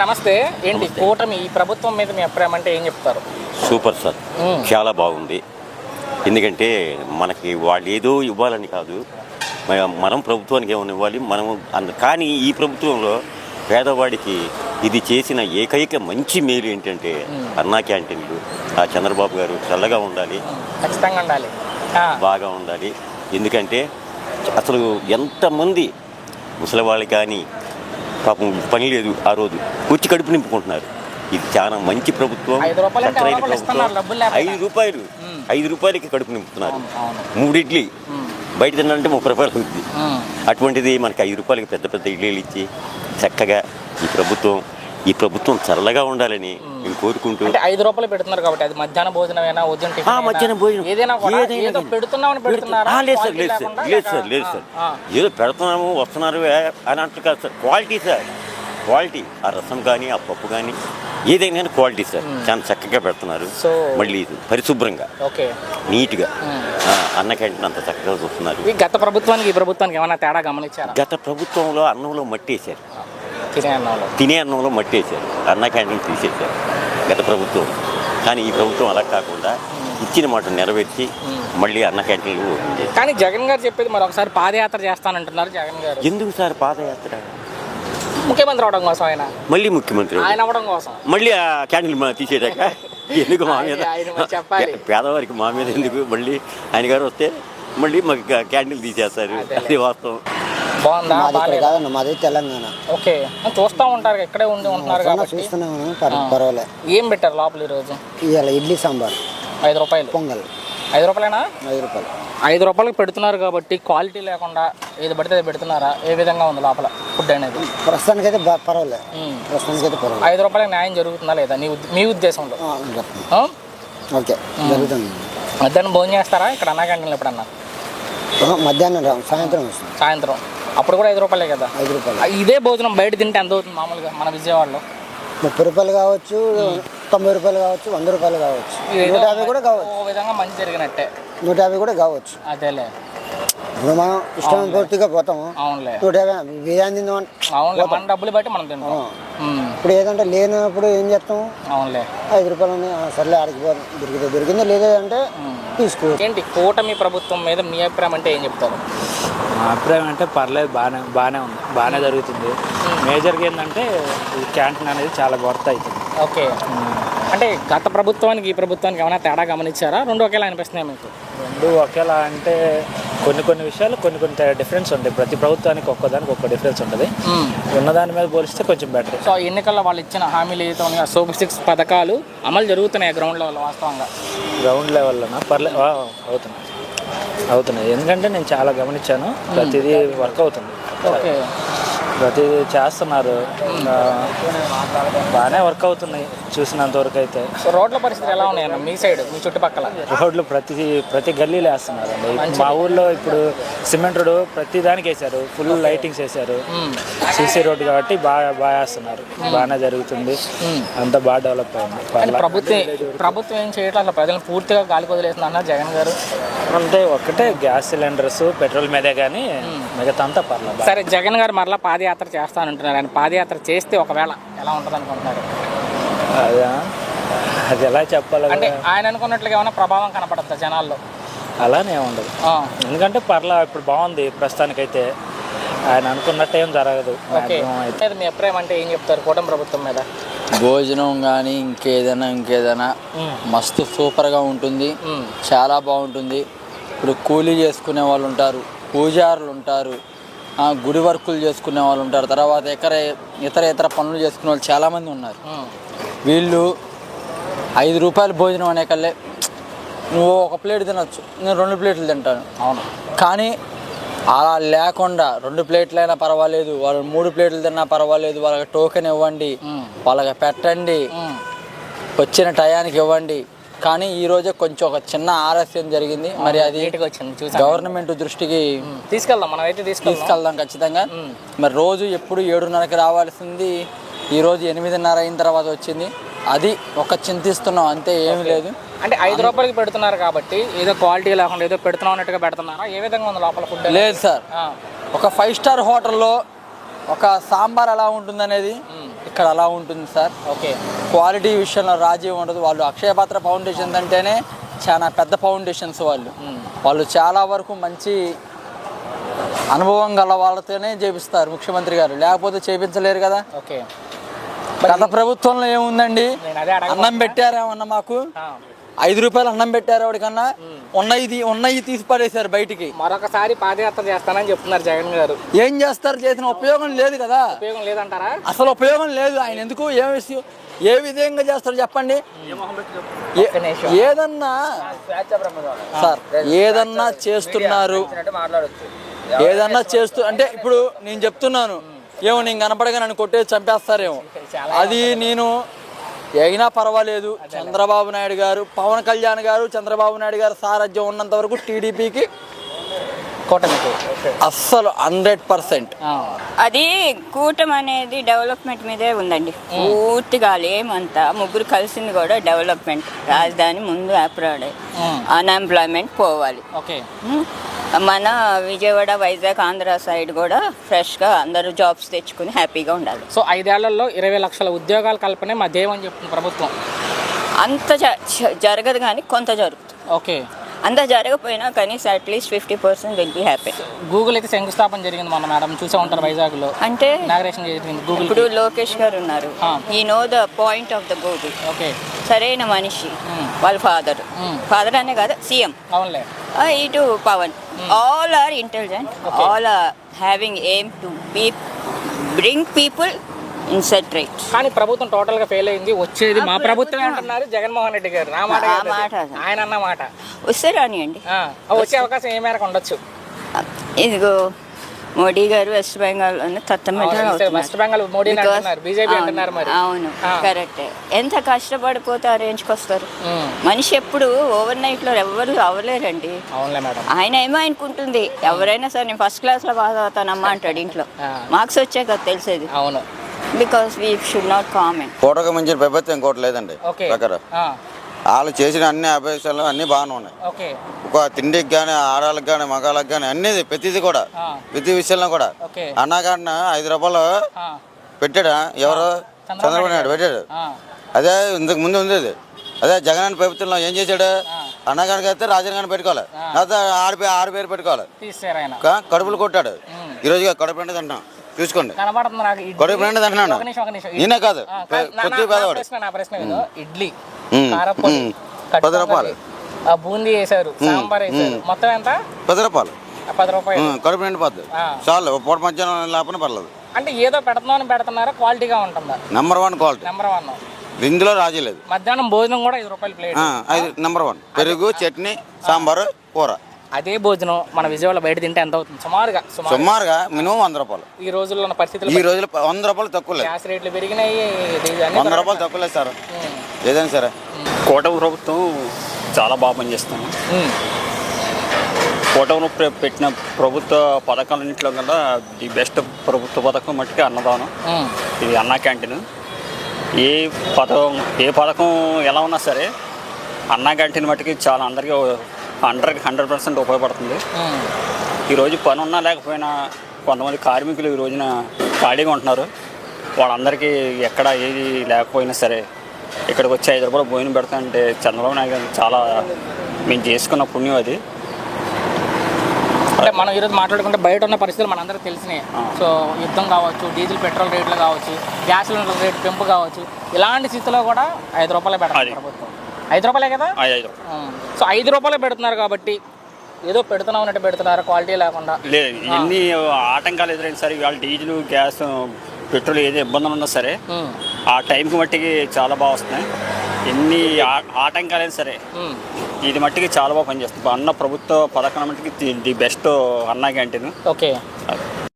నమస్తే. ఏంటి కూటమి ఈ ప్రభుత్వం మీద మీ అభిప్రాయం అంటే ఏం చెప్తారు? సూపర్ సార్, చాలా బాగుంది. ఎందుకంటే మనకి వాళ్ళు ఏదో ఇవ్వాలని కాదు, మనం ప్రభుత్వానికి ఏమైనా ఇవ్వాలి మనము కానీ ఈ ప్రభుత్వంలో పేదవాడికి ఇది చేసిన ఏకైక మంచి మేలు ఏంటంటే అన్నా క్యాంటీన్లు. ఆ చంద్రబాబు గారు చల్లగా ఉండాలి, ఖచ్చితంగా ఉండాలి, బాగా ఉండాలి. ఎందుకంటే అసలు ఎంతమంది ముసలి వాళ్ళు కానీ పాపం పని లేదు, ఆ రోజు వచ్చి కడుపు నింపుకుంటున్నారు. ఇది చాలా మంచి ప్రభుత్వం, చక్కరైన ప్రభుత్వం. 5 రూపాయలకి కడుపు నింపుతున్నారు. 3 ఇడ్లీ బయట తినాలంటే 30 రూపాయలు అవుతుంది. అటువంటిది మనకి 5 రూపాయలకి పెద్ద పెద్ద ఇడ్లీలు ఇచ్చి చక్కగా ఈ ప్రభుత్వం చల్లగా ఉండాలని నేను కోరుకుంటూ. 5 రూపాయలు పెడుతున్నారు కాబట్టి అది మధ్యాహ్న భోజనమేనా, మధ్యాహ్నం భోజనం లేదు సార్. ఏదో పెడుతున్నాము వస్తున్నారు అని అంటారు కాదు సార్. Quality sir, quality. ఆ రసం కానీ ఆ పప్పు కానీ ఏదైనా క్వాలిటీ సార్. చాలా చక్కగా పెడుతున్నారు. మళ్ళీ పరిశుభ్రంగా నీట్గా అన్న క్యాంటీన్ అంత చక్కగా చూస్తున్నారు. గత ప్రభుత్వానికి ఈ ప్రభుత్వానికి ఏమైనా తేడా గమనించారా? గత ప్రభుత్వంలో అన్నంలో మట్టి వేశారు, తినే అన్నంలో మట్టి వేశారు, అన్న క్యాంటీన్ తీసేశారు గత ప్రభుత్వం. కానీ ఈ ప్రభుత్వం అలా కాకుండా ఇచ్చిన మాట నెరవేర్చి మళ్ళీ అన్న క్యాంటీన్లు. కానీ జగన్ గారు చెప్పేది మరి ఒకసారి పాదయాత్ర చేస్తానంటున్నారు జగన్ గారు. ఎందుకు సార్ పాదయాత్ర? ముఖ్యమంత్రి అవడం కోసం ఆయన, మళ్ళీ ముఖ్యమంత్రి ఆయన అవడం కోసం మళ్ళీ ఆ క్యాంటీన్ తీసేదాక ఎందుకు మా మీద చెప్పాలి? పేదవారికి మా మీద ఎందుకు? మళ్ళీ ఆయన గారు వస్తే మళ్ళీ మాకు క్యాంటీన్ తీసేస్తారు. అది వాస్తవం. బాగుందా? మాది తెలంగాణ. ఓకే, చూస్తూ ఉంటారు, ఇక్కడే ఉంటున్నారు కాబట్టి చూస్తున్నాము. పర్వాలేదు. ఏం పెట్టారు లోపల ఈరోజు? ఇవాళ ఇడ్లీ సాంబార్ 5 రూపాయలు, పొంగల్ 5 రూపాయలేనా? 5 రూపాయలు. 5 రూపాయలకి పెడుతున్నారు కాబట్టి క్వాలిటీ లేకుండా ఏది పడితే అది పెడుతున్నారా? ఏ విధంగా ఉంది లోపల ఫుడ్ అనేది? ప్రస్తుతానికైతే పర్వాలేదు. ప్రస్తుతానికైతే పర్వాలేదు. 5 రూపాయలకి న్యాయం జరుగుతుందా లేదా మీ ఉద్దేశంలో? ఓకే, జరుగుతుంది. మధ్యాహ్నం భోజనం చేస్తారా ఇక్కడ అన్నా క్యాంటీన్లో ఎప్పుడన్నా? మధ్యాహ్నం సాయంత్రం వస్తుంది. సాయంత్రం అప్పుడు కూడా 5 రూపాయలే కదా? 5 రూపాయలు. ఇదే భోజనం బయట తింటే ఎంత అవుతుంది మామూలుగా మన విజయవాడలో? 30 రూపాయలు కావచ్చు, 90 రూపాయలు కావచ్చు, 100 రూపాయలు కావచ్చు, 150 కూడా కావచ్చు. ఓ విధంగా మంచి జరిగినట్టే. 150 కూడా కావచ్చు. అదేలే, ఇప్పుడు మనం ఇష్టం పూర్తిగా పోతాము. అవునులే, 150 బిర్యానీ తిందాం. అవునులే, మన డబ్బులు బట్టి మనం తింటాం. ఇప్పుడు ఏదంటే లేనప్పుడు ఏం చేస్తాము? అవునులే, 5 రూపాయలు సర్లే ఆడికి దొరికిందో లేదంటే తీసుకో. ఏంటి కూటమి ప్రభుత్వం మీద మీ అభిప్రాయం అంటే ఏం చెప్తారు? మా అభిప్రాయం అంటే పర్లేదు, బాగానే ఉంది, బాగానే జరుగుతుంది. మేజర్గా ఏంటంటే ఈ క్యాంటీన్ అనేది చాలా వర్త్ అవుతుంది. ఓకే, అంటే గత ప్రభుత్వానికి ఈ ప్రభుత్వానికి ఏమైనా తేడా గమనించారా? రెండు ఒకేలా అనిపిస్తున్నాయి మీకు? రెండు ఒకేలా అంటే కొన్ని విషయాలు కొన్ని డిఫరెన్స్ ఉంటాయి. ప్రతి ప్రభుత్వానికి ఒక్కదానికి ఒక్క డిఫరెన్స్ ఉంటుంది. ఉన్నదాని మీద పోలిస్తే కొంచెం బెటర్. సో ఎన్నికల్లో వాళ్ళు ఇచ్చిన హామీలు ఏదైతే ఉన్నాయో సూపర్ 6 పథకాలు అమలు జరుగుతున్నాయి గ్రౌండ్ లెవెల్? వాస్తవంగా గ్రౌండ్ లెవెల్లోనా? పర్లేదు, అవుతున్నాయి. ఎందుకంటే నేను చాలా గమనించాను, ప్రతిదీ వర్క్ అవుతుంది. ఓకే, ప్రతిదీ చేస్తున్నారు, బాగానే వర్క్ అవుతున్నాయి చూసినంత వరకు అయితే. సో రోడ్ల పరిస్థితి ఎలా ఉన్నాయన్న మీ సైడ్, మీ చుట్టుపక్కల? రోడ్లు ప్రతి గల్లీలో వేస్తున్నారు అండి. మా ఊర్లో ఇప్పుడు సిమెంట్ రోడ్డు ప్రతి దానికి వేశారు, ఫుల్ లైటింగ్స్ వేశారు. సీసీ రోడ్డు కాబట్టి బాగా వేస్తున్నారు, బాగానే జరుగుతుంది, అంతా బాగా డెవలప్ అయింది. ప్రభుత్వం ఏం చేయట్లేదు, అసలు ప్రజలను పూర్తిగా గాలికి వదిలేస్తుంది అన్నారు జగన్ గారు. అంటే ఒక్కటే గ్యాస్ సిలిండర్స్ పెట్రోల్ మీదే కానీ మిగతా అంతా పర్లేదు. సరే, జగన్ గారు మరలా పాదయాత్ర చేస్తానంటున్నారు. ఆయన పాదయాత్ర చేస్తే ఒకవేళ ఎలా ఉంటుంది అనుకుంటున్నారు? అది ఎలా చెప్పాలి అంటే ఆయన అనుకున్నట్లుగా ఏమైనా ప్రభావం కనపడుతుందా జనాల్లో? అలానే ఉండదు, ఎందుకంటే ఇప్పుడు బాగుంది ప్రస్తుతానికైతే. ఆయన అనుకున్నట్టు ఏం జరగదు. మీ అభిప్రాయం అంటే ఏం చెప్తారు కూటమి ప్రభుత్వం మీద? భోజనం కానీ ఇంకేదైనా మస్తు సూపర్గా ఉంటుంది, చాలా బాగుంటుంది. ఇప్పుడు కూలీ చేసుకునే వాళ్ళు ఉంటారు, పూజారులు ఉంటారు, గుడి వర్కులు చేసుకునే వాళ్ళు ఉంటారు, తర్వాత ఇతర పనులు చేసుకునే వాళ్ళు చాలామంది ఉన్నారు. వీళ్ళు 5 రూపాయల భోజనం అనే కల్లే నువ్వు 1 ప్లేట్ తినొచ్చు, నేను 2 ప్లేట్లు తింటాను. అవును, కానీ అలా లేకుండా 2 ప్లేట్లైనా పర్వాలేదు, వాళ్ళు 3 ప్లేట్లు తిన్నా పర్వాలేదు, వాళ్ళకి టోకెన్ ఇవ్వండి, వాళ్ళకి పెట్టండి, వచ్చిన టయానికి ఇవ్వండి. కానీ ఈరోజే కొంచెం ఒక చిన్న ఆలస్యం జరిగింది. మరి అది గవర్నమెంట్ దృష్టికి తీసుకెళ్దాం ఖచ్చితంగా. మరి రోజు ఎప్పుడు 7:30కి రావాల్సింది ఈరోజు 8:30 అయిన తర్వాత వచ్చింది. అది ఒక చింతిస్తున్నాం అంతే, ఏమీ లేదు. అంటే 5 రూపాయలకి పెడుతున్నారు కాబట్టి ఏదో క్వాలిటీ లేకుండా ఏదో పెడుతున్నాం అన్నట్టుగా పెడుతున్నారా? ఏ విధంగా ఉంది లోపల ఫుడ్? లేదు సార్, ఒక 5 స్టార్ హోటల్లో ఒక సాంబార్ ఎలా ఉంటుందనేది ఇక్కడ అలా ఉంటుంది సార్. ఓకే. క్వాలిటీ విషయంలో రాజీ ఉండదు. వాళ్ళు అక్షయపాత్ర ఫౌండేషన్ అంటేనే చాలా పెద్ద ఫౌండేషన్స్. వాళ్ళు చాలా వరకు మంచి అనుభవం గల వాళ్ళతోనే చేపిస్తారు ముఖ్యమంత్రి గారు, లేకపోతే చేపించలేరు కదా. ఓకే. గత ప్రభుత్వంలో ఏముందండి, అన్నం పెట్టారేమన్నా మాకు 5 రూపాయలు అన్నం పెట్టారు ఎవరికన్నా, ఉన్నవి తీసి పడేశారు బయటికి. మరొకసారి పాదయాత్ర చేస్తానని చెప్తున్నారు జగన్ గారు. ఏం చేస్తారు, చేసిన ఉపయోగం లేదు కదా. ఉపయోగం లేదంటారా? అసలు ఉపయోగం లేదు. ఆయన ఎందుకు ఏ విధంగా చేస్తారు చెప్పండి. ఏదన్నా సార్ ఏదన్నా చేస్తున్నారు, ఏదన్నా అంటే ఇప్పుడు నేను చెప్తున్నాను, ఏమో నేను కనపడగా నన్ను కొట్టేసి చంపేస్తారేమో, అది నేను అయినా పర్వాలేదు. చంద్రబాబు నాయుడు గారు, పవన్ కళ్యాణ్ గారు, చంద్రబాబు నాయుడు గారు సారథ్యం ఉన్నంత వరకు టీడీపీకి కూటమికి అస్సలు 100%. అది కూటమి అనేది డెవలప్మెంట్ మీదే ఉందండి పూర్తిగా. ఏమంతా ముగ్గురు కలిసింది కూడా డెవలప్మెంట్. రాజధాని ముందు అప్రాడ్, అన్ఎంప్లాయ్మెంట్ పోవాలి. ఓకే. మన విజయవాడ, వైజాగ్, ఆంధ్ర సైడ్ కూడా ఫ్రెష్గా అందరూ జాబ్స్ తెచ్చుకుని హ్యాపీగా ఉండాలి. సో 5 ఏళ్లలో 20 లక్షల ఉద్యోగాల కల్పనే మా ధ్యేయం చెప్తుంది ప్రభుత్వం. అంత జరగదు కానీ కొంత జరుగుతుంది. ఓకే. అంత జరగకపోయినా కనీసం at least 50% will be happy. Google అయితే శంకుస్థాపన జరిగింది మొన్న, మేడం చూసే ఉంటారు వైజాగ్లో. అంటే ఇనాగ్రేషన్ జరిగింది గూగుల్. ఇప్పుడు లోకేష్ గారు ఉన్నారు, ఈ no the point of the Google. Okay. సరైన మనిషి, వాళ్ళ ఫాదర్ అనే కాదు సీఎం. అవునులే. ఇటు Pawan, all are intelligent, all are having aim to bring people in set right. కానీ ప్రభుత్వం టోటల్ గా ఫెయిల్ అయింది. వచ్చేది మా ప్రభుత్వం అంటున్నారు జగన్మోహన్ రెడ్డి గారు. నా మాట ఆయన అన్న మాట వస్తే రానియండి, వచ్చే అవకాశం ఏ మేరకు ఉండొచ్చు. ఇదిగో మోడీ గారు west Bengal west Bengal Modi BJP అంటున్నారు మరి. అవును, కరెక్టే. ఎంత కష్టపడిపోతే ఆ రేంజ్కి వస్తారు. మనిషి ఎప్పుడు ఓవర్ నైట్ లో ఎవరు అవ్వలేరండి. అవునులే మేడం. ఆయన ఏమో అనుకుంటుంది, ఎవరైనా సరే నేను ఫస్ట్ క్లాస్ లో పాస్ అవుతానమ్మా అంటాడు ఇంట్లో. మార్క్స్ వచ్చే కదా తెలిసేది. అవును. Because we should not comment. పూటకు మించిన ప్రభుత్వం ఇంకోటి లేదండి. ప్రకారం వాళ్ళు చేసిన అన్ని అభ్యాసాలు అన్ని బాగానే ఉన్నాయి. ఒక తిండికి కానీ, ఆడవాళ్ళకి కానీ, మగాళ్ళకి కానీ అన్ని ప్రతిదీ కూడా, ప్రతి విషయంలో కూడా. అన్నగారిన 5 రూపాయలు పెట్టాడా ఎవరు, చంద్రబాబు నాయుడు పెట్టాడు. అదే ఇంతకు ముందు ఉంది. అదే జగన్ ప్రభుత్వంలో ఏం చేశాడు, అన్నగారికి అయితే రాజన్ గారిని పెట్టుకోవాలి, లేకపోతే ఆడి పేరు పెట్టుకోవాలి. కడుపులు కొట్టాడు. ఈరోజు కడుపు అంటే తింటాం చూసుకోండి, కడుపు నిండా తింటున్నాను. నేనే కాదు, ప్రతి పేదవాడు. ఇడ్లీ 10 రూపాయలు, బూందీ వేసారు, సాంబార్ వేసారు, మొత్తం ఎంత 10 రూపాయలు. 10 రూపాయలు కడుపు నిండి పోద్ది చాలు. పూట మధ్యాహ్నం లేకపోయినా పర్లేదు. అంటే ఏదో పెడుతున్నారా, క్వాలిటీగా ఉంటుందా? Number 1 quality, number 1. ఇందులో రాజీ లేదు. మధ్యాహ్నం భోజనం కూడా 5 రూపాయలు ప్లేట్. నెంబర్ 1 పెరుగు, చట్నీ, సాంబారు, కూర. అదే భోజనం మన విజయవాడ బయట తింటే ఎంత అవుతుంది సుమారుగా మినిమం 100 రూపాయలు. ఈ రోజుల్లో ఉన్న పరిస్థితులు, ఈ రోజులు 100 రూపాయలు తక్కువ లేదు. గ్యాస్ రేట్లు పెరిగినాయి, 100 రూపాయలు తక్కువ లేదు సార్ ఏదైనా సరే. కూటమి ప్రభుత్వం చాలా బాగా పనిచేస్తుంది. కూటమి పెట్టిన ప్రభుత్వ పథకాలన్నింటిలో కల్లా ది బెస్ట్ ప్రభుత్వ పథకం మట్టుకే అన్నదానం. ఇది అన్నా క్యాంటీన్. ఏ పథకం ఎలా ఉన్నా సరే అన్నా క్యాంటీన్ మట్టుకి చాలా అందరికీ 100% ఉపయోగపడుతుంది. ఈరోజు పని ఉన్నా లేకపోయినా కొంతమంది కార్మికులు ఈ రోజున ఖాళీగా ఉంటున్నారు. వాళ్ళందరికీ ఎక్కడ ఏది లేకపోయినా సరే ఇక్కడికి వచ్చి 5 రూపాయలు భోజనం పెడతానంటే చంద్రబాబు నాయుడు గారు చాలా మేము చేసుకున్న పుణ్యం అది. అంటే మనం ఈరోజు మాట్లాడుకుంటే బయట ఉన్న పరిస్థితులు మనందరికీ తెలిసినాయి. సో యుద్ధం కావచ్చు, డీజిల్ పెట్రోల్ రేట్లు కావచ్చు, గ్యాస్ రేటు పెంపు కావచ్చు, ఇలాంటి స్థితిలో కూడా 5 రూపాయలే పెడతారు ప్రభుత్వం. 5 రూపాయలే కదా. సో 5 రూపాయలే పెడుతున్నారు కాబట్టి ఏదో పెడుతున్నాం అన్నట్టు పెడుతున్నారు, క్వాలిటీ లేకుండా. లేదు, ఎన్ని ఆటంకాలు ఎదురైనా సరే, ఇవాళ డీజిల్, గ్యాస్, పెట్రోల్ ఏదో ఇబ్బందులు ఉన్నా సరే ఆ టైంకి మట్టికి చాలా బాగా వస్తున్నాయి. ఎన్ని ఆటంకాలైనా సరే ఇది మట్టికి చాలా బాగా పనిచేస్తుంది. అన్న ప్రభుత్వ పథకం మట్టికి ది బెస్ట్ అన్నా క్యాంటీన్. ఓకే.